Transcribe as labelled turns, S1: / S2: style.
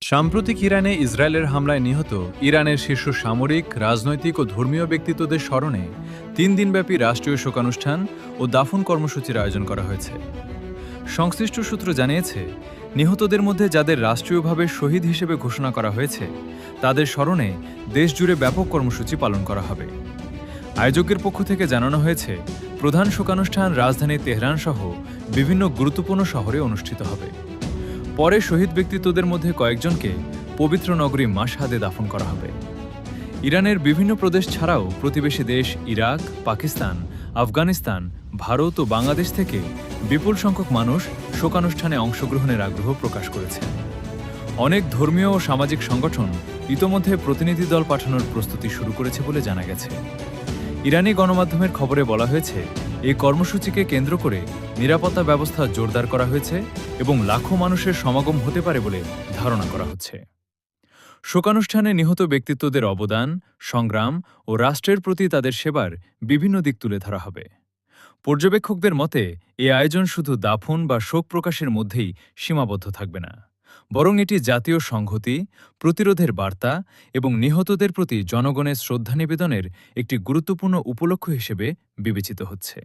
S1: সাম্প্রতিক ইরানে ইসরায়েলের হামলায় নিহত ইরানের শীর্ষ সামরিক, রাজনৈতিক ও ধর্মীয় ব্যক্তিত্বদের স্মরণে 3 দিনব্যাপী রাষ্ট্রীয় শোকানুষ্ঠান ও দাফন কর্মসূচির আয়োজন করা হয়েছে। সংশ্লিষ্ট সূত্র জানিয়েছে, নিহতদের মধ্যে যাদের রাষ্ট্রীয়ভাবে শহীদ হিসেবে ঘোষণা করা হয়েছে তাদের স্মরণে দেশজুড়ে ব্যাপক কর্মসূচি পালন করা হবে। আয়োজকের পক্ষ থেকে জানানো হয়েছে, প্রধান শোকানুষ্ঠান রাজধানী তেহরান সহ বিভিন্ন গুরুত্বপূর্ণ শহরে অনুষ্ঠিত হবে। পরে শহীদ ব্যক্তিত্বদের মধ্যে কয়েকজনকে পবিত্র নগরী মাশহাদে দাফন করা হবে। ইরানের বিভিন্ন প্রদেশ ছাড়াও প্রতিবেশী দেশ ইরাক, পাকিস্তান, আফগানিস্তান, ভারত ও বাংলাদেশ থেকে বিপুল সংখ্যক মানুষ শোকানুষ্ঠানে অংশগ্রহণের আগ্রহ প্রকাশ করেছে। অনেক ধর্মীয় ও সামাজিক সংগঠন ইতোমধ্যে প্রতিনিধি দল পাঠানোর প্রস্তুতি শুরু করেছে বলে জানা গেছে। ইরানি গণমাধ্যমের খবরে বলা হয়েছে, এই কর্মসূচিকে কেন্দ্র করে নিরাপত্তা ব্যবস্থা জোরদার করা হয়েছে এবং লাখো মানুষের সমাগম হতে পারে বলে ধারণা করা হচ্ছে। শোকানুষ্ঠানে নিহত ব্যক্তিত্বদের অবদান, সংগ্রাম ও রাষ্ট্রের প্রতি তাদের সেবার বিভিন্ন দিক তুলে ধরা হবে। পর্যবেক্ষকদের মতে, এই আয়োজন শুধু দাফন বা শোক প্রকাশের মধ্যেই সীমাবদ্ধ থাকবে না, বরং এটি জাতীয় সংহতি, প্রতিরোধের বার্তা এবং নিহতদের প্রতি জনগণের শ্রদ্ধা নিবেদনের একটি গুরুত্বপূর্ণ উপলক্ষ হিসেবে বিবেচিত হচ্ছে।